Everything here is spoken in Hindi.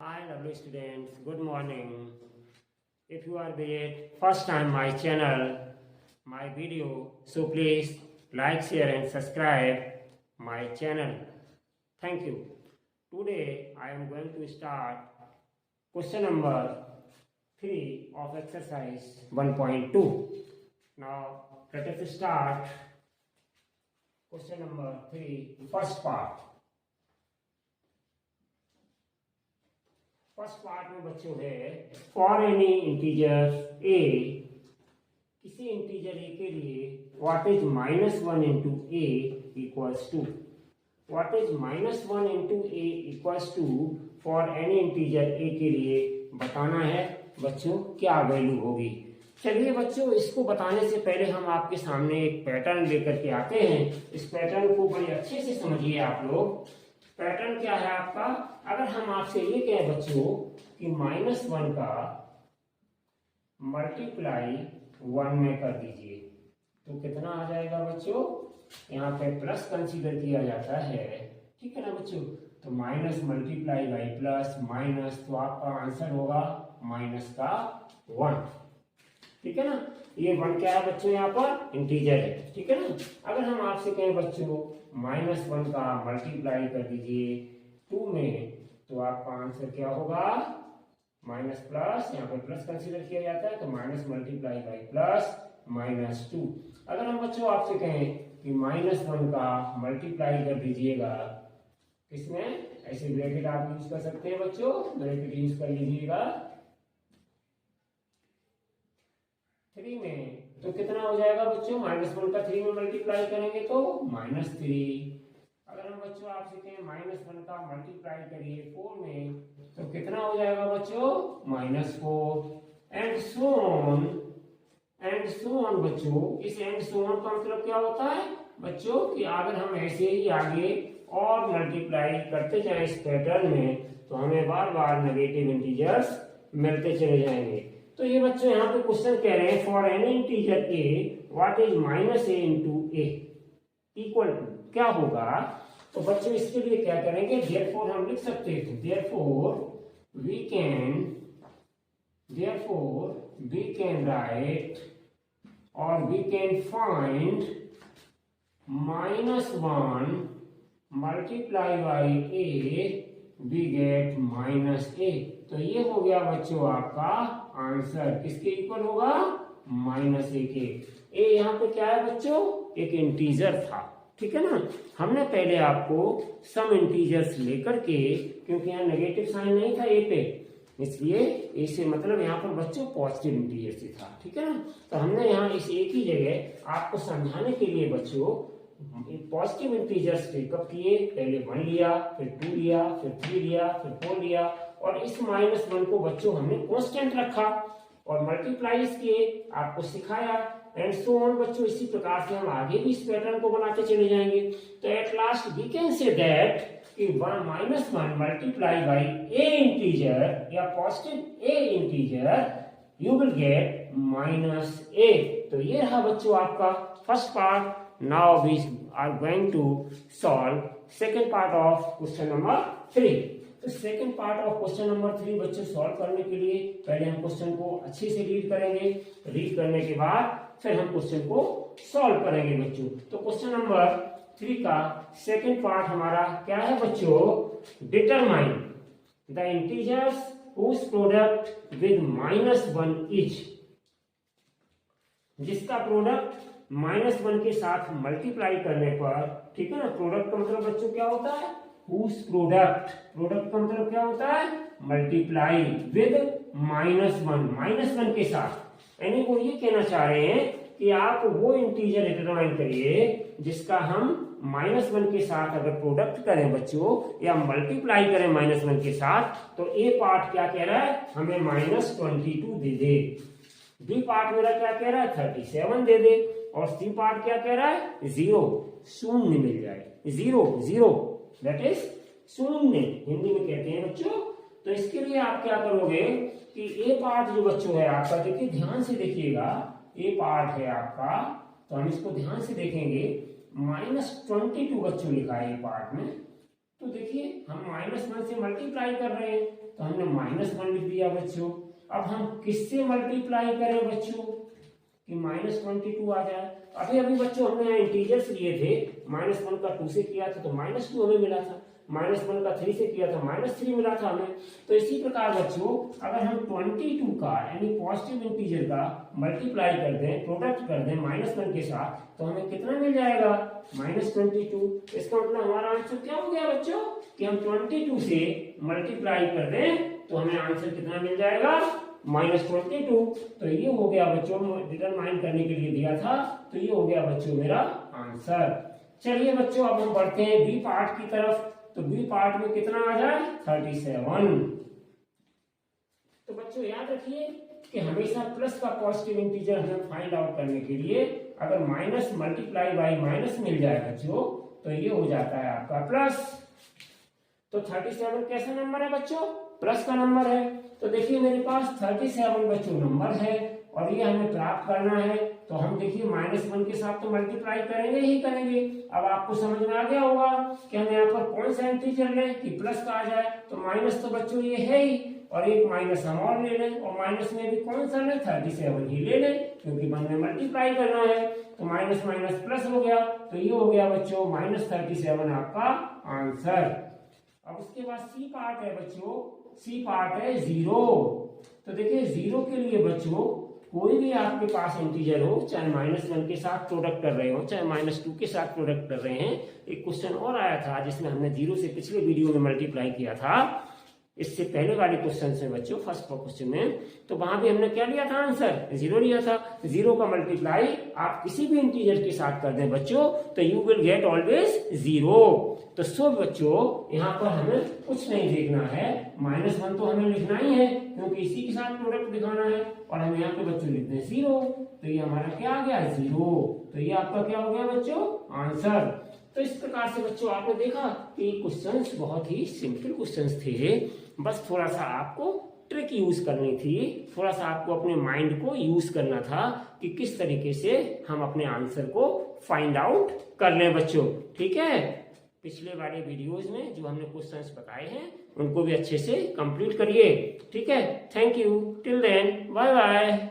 Hi lovely students, good morning. If you are the first time my channel, my video, so please like, share and subscribe my channel. Thank you. Today I am going to start question number 3 of exercise 1.2. Now let us start question number 3, first part. First part में बच्चों है फॉर एनी इंटीजर ए, किसी इंटीजर ए के लिए what is -1 into A equals to, what is -1 into A equals to for any integer A के लिए बताना है बच्चों क्या वैल्यू होगी। चलिए बच्चों, इसको बताने से पहले हम आपके सामने एक पैटर्न लेकर के आते हैं। इस पैटर्न को बड़े अच्छे से समझिए आप लोग। पैटर्न क्या है आपका? अगर हम आपसे ये कहें बच्चों कि -1 का मल्टीप्लाई 1 में कर दीजिए तो कितना आ जाएगा बच्चों? यहाँ पे प्लस कंसीडर किया जाता है, ठीक है ना बच्चों। तो minus multiply by plus minus, तो आपका आंसर होगा -1, ठीक है ना। ये 1 क्या है बच्चों? यहाँ पर इंटीजर है, ठीक है ना। अगर हम आपसे कहें बच्चों -1 का मल्टीप्लाई कर दीजिए 2 में, तो आपका आंसर क्या होगा? माइनस प्लस, यहाँ पे प्लस कंसीडर किया जाता है, तो माइनस मल्टीप्लाई बाई प्लस -2। अगर हम बच्चों आपसे कहें कि -1 का मल्टीप्लाई कर दीजिएगा किसमें, ऐसे ब्रैकेट आप यूज कर सकते हैं बच्चों, ब्रैकेट यूज कर लीजिएगा 3 में, तो कितना हो जाएगा बच्चों? -1 का 3 में मल्टीप्लाई करेंगे तो -3। अगर हम बच्चों आपसे कहें -1 का मल्टीप्लाई करिए 4 में, तो कितना हो जाएगा बच्चों? -4 एंड सो ऑन बच्चों। इस एंड सो ऑन का मतलब क्या होता है बच्चों कि अगर हम ऐसे ही आगे और मल्टीप्लाई करते जाएं इस पैटर्न में, तो हमें बार बार नेगेटिव इंटीजर्स मिलते चले जाएंगे। तो ये बच्चों यहाँ पे क्वेश्चन कह रहे हैं for any integer a what is -a into a equal to, क्या होगा? तो बच्चों इसके लिए क्या करेंगे, देयरफॉर हम लिख सकते हैं, देयरफॉर वी कैन राइट और we can find -1 multiply by a, we get -a। तो ये हो गया बच्चों आपका आंसर, किसके इक्वल होगा? -a के। ए यहाँ पे क्या है बच्चों? एक इंटीजर था, ठीक है ना। हमने पहले आपको सम इंटीजर्स लेकर के, क्योंकि यहाँ नेगेटिव साइन नहीं था ए पे, इसलिए ए से मतलब यहाँ पर बच्चों पॉजिटिव इंटीजर से था, ठीक है ना। तो हमने यहाँ इस एक ही जगह आपको समझाने के लिए बच्चों पॉजिटिव इंटीजर्स टेकअप किए। पहले 1 लिया, फिर 2 लिया, फिर 3 लिया, फिर 4 लिया, और इस -1 को बच्चों हमने कांस्टेंट रखा और मल्टीप्लाइज किए, आपको सिखाया एंड सो ऑन बच्चों। इसी प्रकार से हम आगे भी इस पैटर्न को बनाते चले जाएंगे। तो at last we can say that कि -1 मल्टीप्लाई बाई ए इंटीजर या positive a integer, you will get -a। तो ये रहा बच्चों आपका first part. Now we are going to solve second part of question number 3. तो second part of question number 3 बच्चों सॉल्व करने के लिए पहले हम क्वेश्चन को अच्छे से रीड करेंगे। रीड करने के बाद फिर हम क्वेश्चन को सॉल्व करेंगे बच्चों। तो क्वेश्चन नंबर 3 का सेकंड पार्ट हमारा क्या है बच्चों? Determine the integers whose product with -1 each, जिसका प्रोडक्ट -1 के साथ मल्टीप्लाई करने पर, ठीक है ना। प्रोडक्ट का मतलब बच्चों क्या होता है? whose प्रोडक्ट का मतलब क्या होता है? मल्टीप्लाई विद -1 के साथ। यानी वो ये कहना चाह रहे हैं कि आप वो इंटीजर डिटरमाइन करिए जिसका हम -1 के साथ अगर प्रोडक्ट करें बच्चों या मल्टीप्लाई करें -1 के साथ, तो ए पार्ट क्या कह रहा है? हमें -22 दे दे। बी पार्ट मेरा क्या कह रहा है? 37 दे दे। और सी पार्ट क्या कह रहा है? 0, शून्य मिल जाए। 0 दैट इज शून्य हिंदी में कहते हैं बच्चों। तो इसके लिए आप क्या करोगे कि ए पार्ट जो बच्चों है आपका, देखिए ध्यान से देखिएगा, ए पार्ट है आपका, तो हम इसको ध्यान से देखेंगे। -22 बच्चों लिखा है ए पार्ट में, तो देखिए हम -1 से मल्टीप्लाई कर रहे हैं तो हमने -1 लिख दिया बच्चों। अब हम किससे मल्टीप्लाई करें बच्चों कि -22 आ जाए। अभी अभी बच्चों हमने यहाँ इंटीजर्स लिए थे, -1 का 2 से किया था तो -2 हमें मिला था, -1 का 3 से किया था -3 मिला था हमें। तो इसी प्रकार बच्चों अगर हम 22 का यानी पॉजिटिव इंटीजर का मल्टीप्लाई कर दें, प्रोडक्ट कर दें -1 के साथ, तो हमें कितना मिल जाएगा -22। इसका मतलब हमारा आंसर क्या हो गया बच्चों कि हम 22 से मल्टीप्लाई कर दें तो हमें आंसर कितना मिल जाएगा -22। तो ये हो गया बच्चों, डिटरमाइन करने के लिए दिया था, तो ये हो गया बच्चों मेरा आंसर। चलिए बच्चों अब हम बढ़ते हैं बी पार्ट की तरफ। तो बी पार्ट में कितना आ जाए 37। तो बच्चों याद रखिए कि हमेशा प्लस का पॉजिटिव इंटीजर हमें फाइंड आउट करने के लिए अगर माइनस मल्टीप्लाई बाई माइनस मिल जाए बच्चों तो ये हो जाता है आपका प्लस। तो 37 कैसा नंबर है बच्चों, प्लस का नंबर है। तो देखिए मेरे पास 37 बच्चों नंबर है और ये हमें प्राप्त करना है। तो हम देखिए -1 के साथ तो मल्टीप्लाई करेंगे ही करेंगे। अब आपको समझ में आ गया होगा कि हम यहाँ पर कौन सा इंटीजर लें कि प्लस का आ जाए। तो माइनस तो बच्चों ये है ही और एक माइनस हम और ले लें, और माइनस में भी कौन सा लें 37 ही ले लें क्योंकि 1 में मल्टीप्लाई करना है। तो माइनस माइनस प्लस हो गया, तो ये हो गया बच्चों -37 आपका आंसर। अब उसके बाद सी पार्ट है बच्चों, सी पार्ट है 0। तो देखिए 0 के लिए बच्चों कोई भी आपके पास इंटीजर हो, चाहे -1 के साथ प्रोडक्ट कर रहे हो चाहे -2 के साथ प्रोडक्ट कर रहे हैं। एक क्वेश्चन और आया था जिसमें हमने 0 से पिछले वीडियो में मल्टीप्लाई किया था, इससे पहले वाले क्वेश्चन से बच्चों फर्स्ट क्वेश्चन में, तो वहां भी हमने क्या लिया था आंसर 0 लिया था। 0 का मल्टीप्लाई आप किसी भी इंटीजर के साथ कर दें बच्चों तो यू विल गेट ऑलवेज 0। तो सो बच्चों यहाँ पर हमें कुछ नहीं देखना है, -1 तो हमें लिखना ही है क्योंकि इसी के साथ प्रोडक्ट दिखाना है और हम यहाँ पे बच्चों लिखते हैं 0। तो ये हमारा क्या आ गया 0। तो ये आपका क्या हो गया बच्चों आंसर। तो इस प्रकार से बच्चों आपने देखा कि क्वेश्चंस बहुत ही सिंपल क्वेश्चंस थे, बस थोड़ा सा आपको ट्रिक यूज करनी थी, थोड़ा सा आपको अपने माइंड को यूज करना था कि किस तरीके से हम अपने आंसर को फाइंड आउट कर लें बच्चों। ठीक है, पिछले वाले वीडियोस में जो हमने क्वेश्चंस बताए हैं उनको भी अच्छे से कंप्लीट करिए। ठीक है, thank you, till then bye bye.